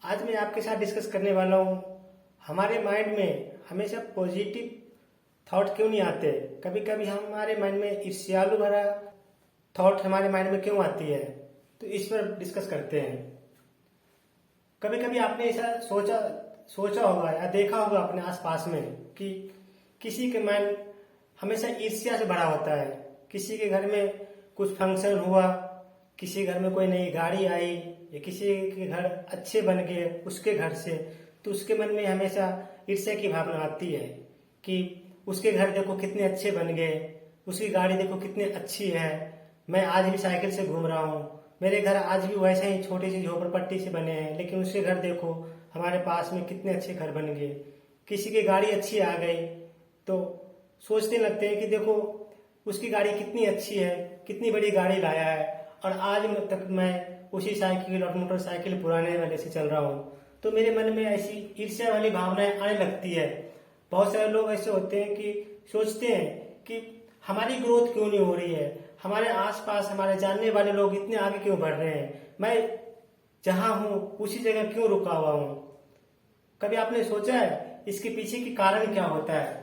आज मैं आपके साथ डिस्कस करने वाला हूँ हमारे माइंड में हमेशा पॉजिटिव थॉट क्यों नहीं आते। कभी कभी हमारे माइंड में ईर्ष्यालु भरा थॉट हमारे माइंड में क्यों आती है, तो इस पर डिस्कस करते हैं। कभी कभी आपने ऐसा सोचा होगा या देखा होगा अपने आसपास में कि किसी के माइंड हमेशा ईर्ष्या से भरा होता है। किसी के घर में कुछ फंक्शन हुआ, किसी घर में कोई नई गाड़ी आई या किसी के घर अच्छे बन गए उसके घर से, तो उसके मन में हमेशा ईर्ष्या की भावना आती है कि उसके घर देखो कितने अच्छे बन गए, उसकी गाड़ी देखो कितनी अच्छी है, मैं आज भी साइकिल से घूम रहा हूँ, मेरे घर आज भी वैसे ही छोटी सी झोपड़पट्टी से बने हैं, लेकिन उसके घर देखो हमारे पास में कितने अच्छे घर बन गए। किसी की गाड़ी अच्छी आ गई तो सोचने लगते हैं कि देखो उसकी गाड़ी कितनी अच्छी है, कितनी बड़ी गाड़ी लाया है, और आज तक मैं उसी साइकिल और मोटरसाइकिल पुराने वाले से चल रहा हूँ। तो मेरे मन में ऐसी ईर्ष्या वाली भावनाएं आने लगती है। बहुत सारे लोग ऐसे होते हैं कि सोचते हैं कि हमारी ग्रोथ क्यों नहीं हो रही है, हमारे आसपास हमारे जानने वाले लोग इतने आगे क्यों बढ़ रहे हैं, मैं जहां हूं उसी जगह क्यों रुका हुआ हूं। कभी आपने सोचा है इसके पीछे की कारण क्या होता है?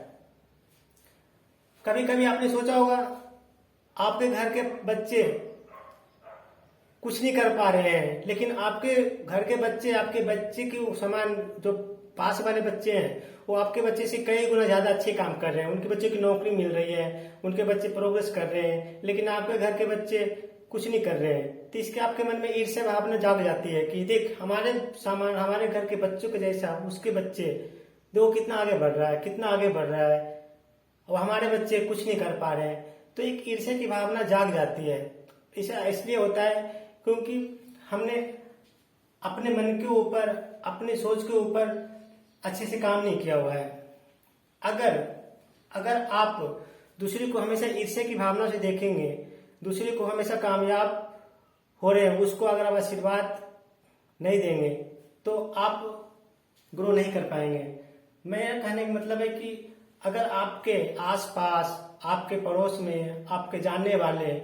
कभी कभी आपने सोचा होगा आपके घर के बच्चे कुछ नहीं कर पा रहे हैं, लेकिन आपके घर के बच्चे आपके बच्चे के समान जो पास वाले बच्चे हैं वो आपके बच्चे से कई गुना ज्यादा अच्छे काम कर रहे हैं। उनके बच्चे की नौकरी मिल रही है, उनके बच्चे प्रोग्रेस कर रहे हैं, लेकिन आपके घर के बच्चे कुछ नहीं कर रहे हैं। तो इसके आपके मन में ईर्ष्या भावना जाग जाती है कि देख हमारे घर के बच्चों के जैसा उसके बच्चे देखो कितना आगे बढ़ रहा है, कितना आगे बढ़ रहा है, और हमारे बच्चे कुछ नहीं कर पा रहे हैं। तो एक ईर्ष्या की भावना जाग जाती है। ऐसा इसलिए होता है क्योंकि हमने अपने मन के ऊपर, अपनी सोच के ऊपर अच्छे से काम नहीं किया हुआ है। अगर अगर आप दूसरे को हमेशा ईर्ष्या की भावना से देखेंगे, दूसरे को हमेशा कामयाब हो रहे हैं उसको अगर आप आशीर्वाद नहीं देंगे तो आप ग्रो नहीं कर पाएंगे। मेरा कहने का मतलब है कि अगर आपके आसपास, आपके पड़ोस में, आपके जानने वाले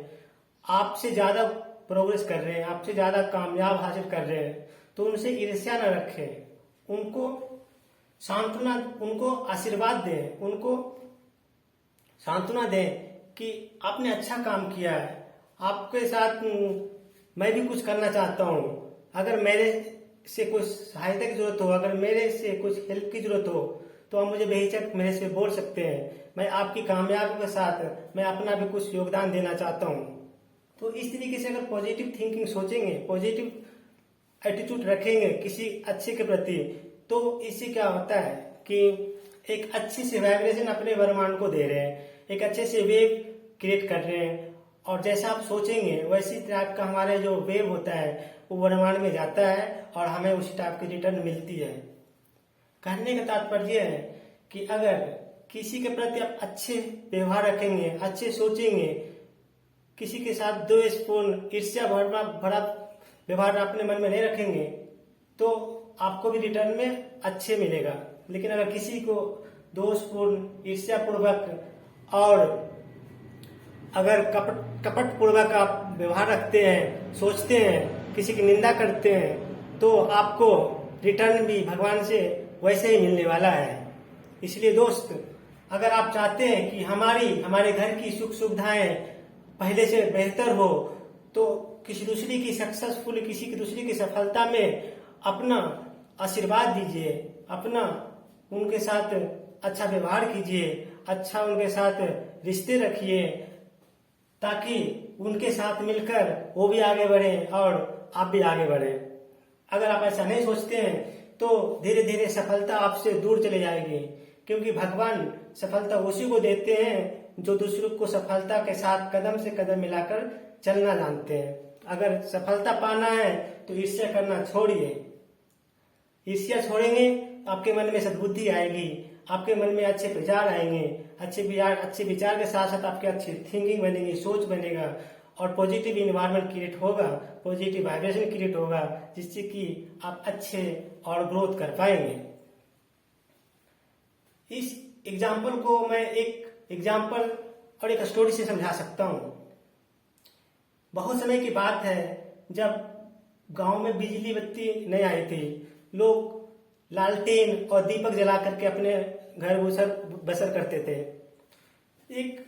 आपसे ज्यादा प्रोग्रेस कर रहे हैं, आपसे ज्यादा कामयाब हासिल कर रहे हैं, तो उनसे ईर्ष्या न रखें, उनको सांत्वना, उनको आशीर्वाद दें, उनको सांत्वना दें कि आपने अच्छा काम किया है, आपके साथ मैं भी कुछ करना चाहता हूँ। अगर मेरे से कुछ सहायता की जरूरत हो, अगर मेरे से कुछ हेल्प की जरूरत हो तो आप मुझे बेहिचक मेरे से बोल सकते हैं। मैं आपकी कामयाबी के साथ मैं अपना भी कुछ योगदान देना चाहता हूँ। तो इस तरीके से अगर पॉजिटिव थिंकिंग सोचेंगे, पॉजिटिव एटीट्यूड रखेंगे किसी अच्छे के प्रति, तो इससे क्या होता है कि एक अच्छी से वाइब्रेशन अपने ब्रह्मांड को दे रहे हैं, एक अच्छे से वेव क्रिएट कर रहे हैं, और जैसा आप सोचेंगे वैसी टाइप का हमारे जो वेव होता है वो ब्रह्मांड में जाता है और हमें उसी टाइप की रिटर्न मिलती है। कहने का तात्पर्य है कि अगर किसी के प्रति आप अच्छे व्यवहार रखेंगे, अच्छे सोचेंगे, किसी के साथ द्वेषपूर्ण ईर्ष्या भरा व्यवहार अपने मन में नहीं रखेंगे तो आपको भी रिटर्न में अच्छे मिलेगा। लेकिन अगर किसी को दोषपूर्ण, ईर्ष्यापूर्वक और अगर कपट पूर्वक आप व्यवहार रखते हैं, सोचते हैं, किसी की निंदा करते हैं, तो आपको रिटर्न भी भगवान से वैसे ही मिलने वाला है। इसलिए दोस्त, अगर आप चाहते हैं कि हमारे घर की सुख सुविधाएं पहले से बेहतर हो, तो किसी दूसरी की सफलता में अपना आशीर्वाद दीजिए, अपना उनके साथ अच्छा व्यवहार कीजिए, अच्छा उनके साथ रिश्ते रखिए, ताकि उनके साथ मिलकर वो भी आगे बढ़े और आप भी आगे बढ़े। अगर आप ऐसा नहीं सोचते हैं तो धीरे धीरे सफलता आपसे दूर चली जाएगी, क्योंकि भगवान सफलता उसी को देते हैं जो दूसरों को सफलता के साथ कदम से कदम मिलाकर चलना जानते हैं। अगर सफलता पाना है तो ईर्ष्या करना छोड़िए। ईर्ष्या छोड़ेंगे तो आपके मन में सद्बुद्धि आएगी, आपके मन में अच्छे विचार आएंगे, अच्छे विचार के साथ साथ आपके अच्छी थिंकिंग बनेगी, सोच बनेगा, और पॉजिटिव इन्वायरमेंट क्रिएट होगा, पॉजिटिव वाइब्रेशन क्रिएट होगा, जिससे कि आप अच्छे और ग्रोथ कर पाएंगे। इस एग्जाम्पल को मैं एक एग्जाम्पल और एक स्टोरी से समझा सकता हूँ। बहुत समय की बात है जब गांव में बिजली बत्ती नहीं आई थी, लोग लालटेन और दीपक जला करके अपने घर बसर करते थे। एक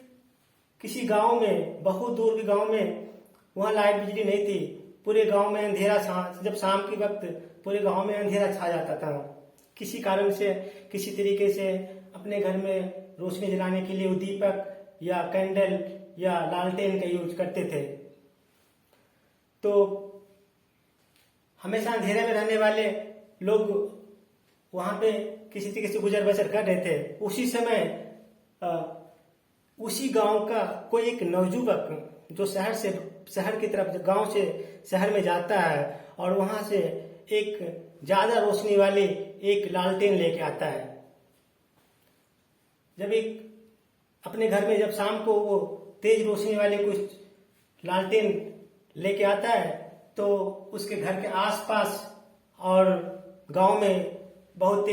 किसी गांव में, बहुत दूर के गांव में, वहां लाइट बिजली नहीं थी। पूरे गांव में अंधेरा, जब शाम के वक्त पूरे गांव में अंधेरा छा जाता था। किसी कारण से, किसी तरीके से अपने घर में रोशनी जलाने के लिए वो दीपक या कैंडल या लालटेन का यूज करते थे। तो हमेशा अंधेरे में रहने वाले लोग वहां पे किसी तरीके से गुजर बसर कर रहे थे। उसी समय उसी गांव का कोई एक नवयुवक जो शहर की तरफ, गांव से शहर में जाता है और वहां से एक ज्यादा रोशनी वाली एक लालटेन लेके आता है। जब एक अपने घर में जब शाम को वो तेज रोशनी वाले कुछ लालटेन लेके आता है तो उसके घर के आसपास और गांव में बहुत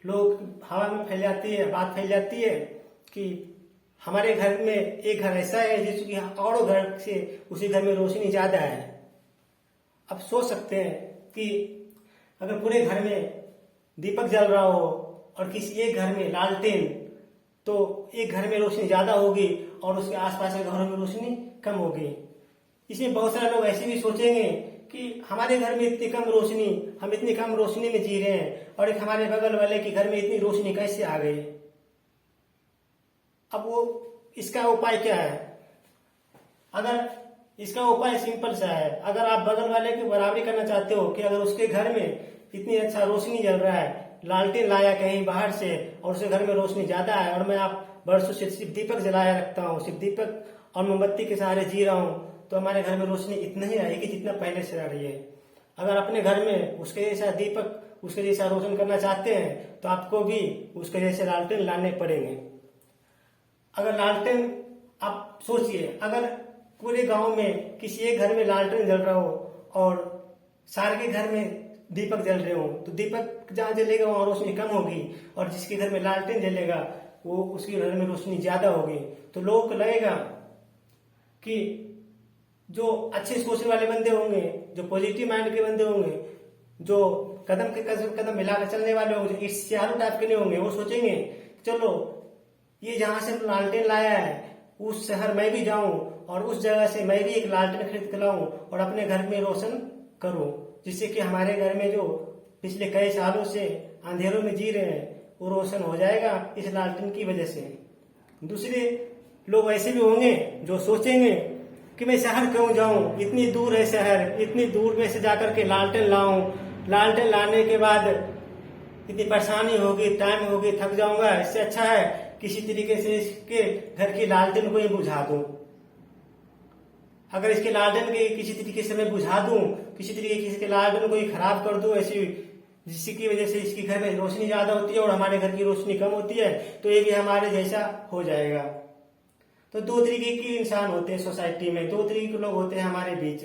लोग हवा में फैल जाती है, बात फैल जाती है कि हमारे घर में एक घर ऐसा है जिसकी और घर से उसी घर में रोशनी ज्यादा है। अब सोच सकते हैं कि अगर पूरे घर में दीपक जल रहा हो और किसी एक घर में लालटेन, तो एक घर में रोशनी ज्यादा होगी और उसके आसपास के घरों में रोशनी कम होगी। इसमें बहुत सारे लोग ऐसे भी सोचेंगे कि हमारे घर में इतनी कम रोशनी, हम इतनी कम रोशनी में जी रहे हैं और एक हमारे बगल वाले के घर में इतनी रोशनी कैसे आ गई। अब वो इसका उपाय क्या है? अगर इसका उपाय सिंपल सा है। अगर आप बगल वाले की बराबरी करना चाहते हो कि अगर उसके घर में इतनी अच्छा रोशनी जल रहा है, लालटेन लाया कहीं बाहर से और उसके घर में रोशनी ज्यादा है और मैं आप बरसों से सिर्फ दीपक जलाया रखता हूँ, सिर्फ दीपक और मोमबत्ती के सहारे जी रहा हूँ, तो हमारे घर में रोशनी इतना ही रहेगी जितना पहले से रह रही है। अगर अपने घर में उसके जैसा दीपक, उसके जैसा रोशन करना चाहते हैं तो आपको भी उसके जैसे लालटेन लाने पड़ेंगे। अगर लालटेन, आप सोचिए, अगर पूरे गांव में किसी एक घर में लालटेन जल रहा हो और सारे के घर में दीपक जल रहे हो, तो दीपक जहां जलेगा वहां रोशनी कम होगी और जिसके घर में लालटेन जलेगा वो उसके घर में रोशनी ज्यादा होगी। तो लोगों को लगेगा कि जो अच्छे सोचने वाले बंदे होंगे, जो पॉजिटिव माइंड के बंदे होंगे, जो कदम के कदम मिलाकर चलने वाले होंगे, जो ईर्ष्यालु टाइप के नहीं होंगे, वो सोचेंगे चलो ये जहां से लालटेन लाया है उस शहर मैं भी जाऊं और उस जगह से मैं भी एक लालटेन खरीद के लाऊं और अपने घर में रोशन करूं, जिससे कि हमारे घर में जो पिछले कई सालों से अंधेरों में जी रहे हैं वो रोशन हो जाएगा इस लालटेन की वजह से। दूसरे लोग ऐसे भी होंगे जो सोचेंगे कि मैं शहर क्यों जाऊं, इतनी दूर है शहर, इतनी दूर में से जाकर के लालटेन लाऊं, लालटेन लाने के बाद इतनी परेशानी होगी, टाइम होगी, थक जाऊंगा, इससे अच्छा है किसी तरीके से इसके घर की लालटेन को ही बुझा दूं। अगर इसके लालटेन के किसी तरीके से मैं बुझा दूं, किसी तरीके से लालटेन को ही खराब कर दूं ऐसी, जिसकी वजह से इसके घर में रोशनी ज्यादा होती है और हमारे घर की रोशनी कम होती है, तो ये भी हमारे जैसा हो जाएगा। तो दो तरीके के इंसान होते हैं सोसाइटी में, दो तरीके के लोग होते हैं हमारे बीच।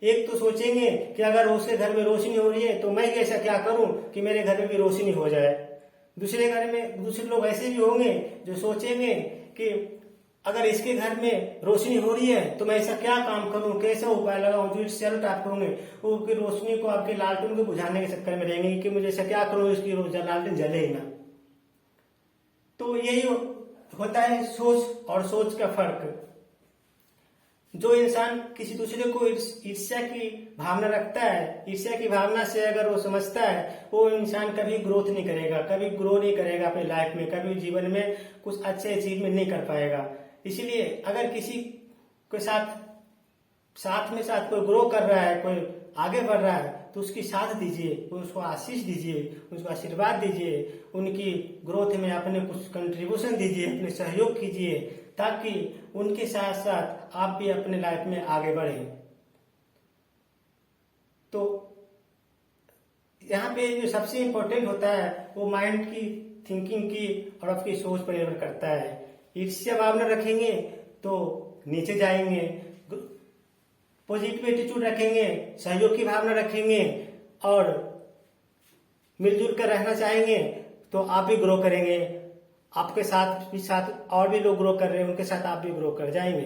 एक तो सोचेंगे कि अगर उसके घर में रोशनी हो रही है तो मैं ऐसा क्या करूं कि मेरे घर में भी रोशनी हो जाए। दूसरे लोग ऐसे भी होंगे जो सोचेंगे कि अगर इसके घर में रोशनी हो रही है तो मैं ऐसा क्या काम करूं, कैसा उपाय लगाऊं, जो सेल्फ टाइप होंगे वो की रोशनी को आपके लालटेन को बुझाने के चक्कर में रहेंगे कि मुझे ऐसा क्या करूं इसकी लालटेन जले ही ना। तो यही होता है सोच और सोच का फर्क। जो इंसान किसी दूसरे को ईर्ष्या की भावना रखता है, ईर्ष्या की भावना से अगर वो समझता है, वो इंसान कभी ग्रोथ नहीं करेगा, कभी ग्रो नहीं करेगा अपनी लाइफ में, कभी जीवन में कुछ अच्छे अचीवमेंट नहीं कर पाएगा। इसलिए अगर किसी के साथ में कोई ग्रो कर रहा है, कोई आगे बढ़ रहा है, तो उसकी साथ दीजिए, उसको आशीष दीजिए, उसको आशीर्वाद दीजिए, उनकी ग्रोथ में अपने कुछ कंट्रीब्यूशन दीजिए, अपने सहयोग कीजिए, ताकि उनके साथ साथ आप भी अपने लाइफ में आगे बढ़ें। तो यहाँ पे जो सबसे इम्पोर्टेंट होता है वो माइंड की थिंकिंग की और आपकी सोच पर निर्भर करता है। ईर्ष्या भावना रखेंगे तो नीचे जाएंगे, पॉजिटिव एटीट्यूड रखेंगे, सहयोग की भावना रखेंगे और मिलजुल कर रहना चाहेंगे तो आप भी ग्रो करेंगे। आपके साथ और भी लोग ग्रो कर रहे हैं, उनके साथ आप भी ग्रो कर जाएंगे।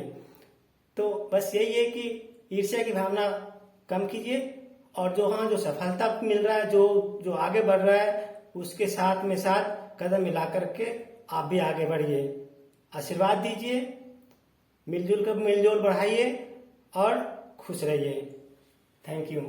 तो बस यही है कि ईर्ष्या की भावना कम कीजिए और जो हाँ जो सफलता मिल रहा है, जो जो आगे बढ़ रहा है, उसके साथ में साथ कदम मिला करके आप भी आगे बढ़िए। आशीर्वाद दीजिए, मिलजुल बढ़ाइए और खुश रहिए। Thank you.